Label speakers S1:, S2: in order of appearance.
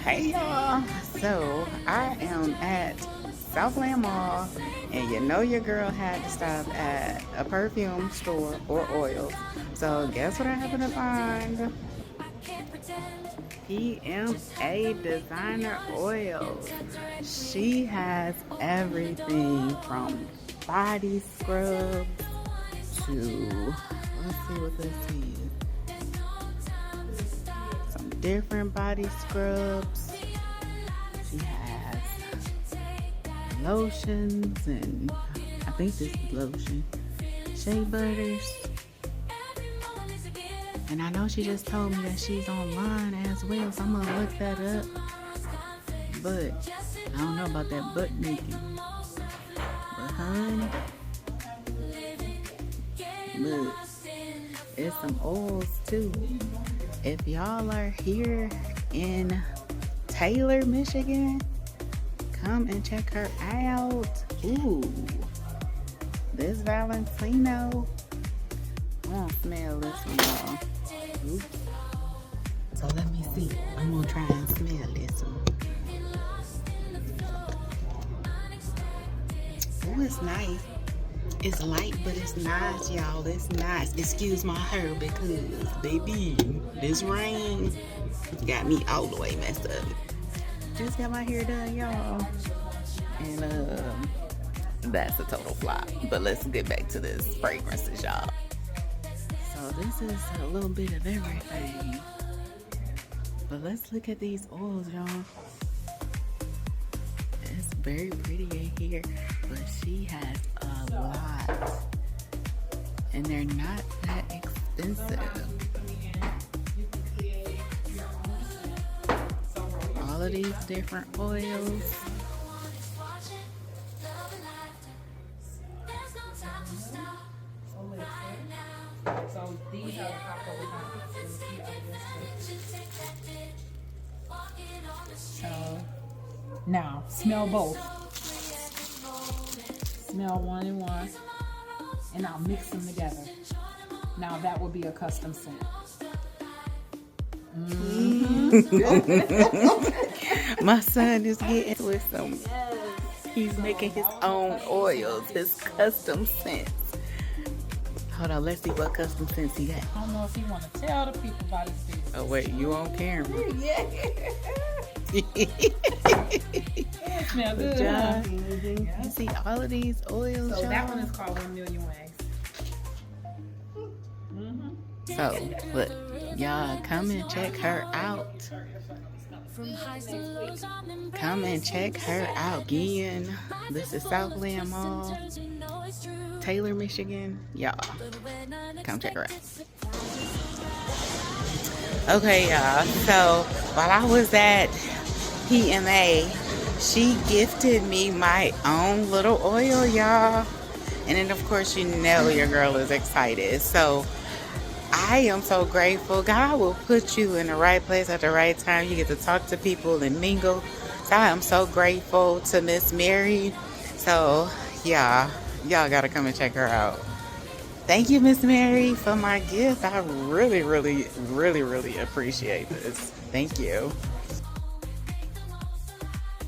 S1: Hey y'all, so I am at Southland Mall, and you know your girl had to stop at a perfume store or oils. So guess what I happened to find? PMA designer oils. She has everything from body scrubs to, let's see what this is. Some different body scrubs. She has lotions, and I think this is lotion. Shea butters. And I know she just told me that she's online as well, so I'm gonna look that up. But I don't know about that butt naked. But honey, look, it's some oils too. If y'all are here in Taylor, Michigan, come and check her out. Ooh, this Valentino. I want to smell this one, y'all. Ooh. So let me see. I'm gonna try and smell this one. Oh, it's nice. It's light, but it's nice, y'all. It's nice. Excuse my hair because, baby, this rain got me all the way messed up. Just got my hair done, y'all. And that's a total flop. But let's get back to this fragrances, y'all. So this is a little bit of everything. But let's look at these oils, y'all. It's very pretty in here, but she has a lot. And they're not that expensive. All of these different oils.
S2: So these are so now smell both. Smell one and one, and I'll mix them together. Now that would be a custom scent.
S1: My son is getting with some. He's making his own oils, his custom scents. Hold on, let's see what custom scents he got.
S2: I don't know if you want to tell the people about his business.
S1: Oh wait, you on camera?
S2: Yeah. Smell good.
S1: John,
S2: Huh?
S1: you see all of these oils,
S2: So
S1: y'all?
S2: that one is called 1 Million Ways.
S1: So, look, y'all come and check her out. Come and check her out again. This is Southland Mall, Taylor, Michigan. Y'all, come check her out. Okay, y'all. So, while I was at PMA, she gifted me my own little oil, y'all. And then, of course, you know your girl is excited. So, I am so grateful. God will put you in the right place at the right time. You get to talk to people and mingle. So I am so grateful to Miss Mary. So yeah, y'all gotta come and check her out. Thank you, Miss Mary, for my gift. I really, really, really, really appreciate this. Thank you.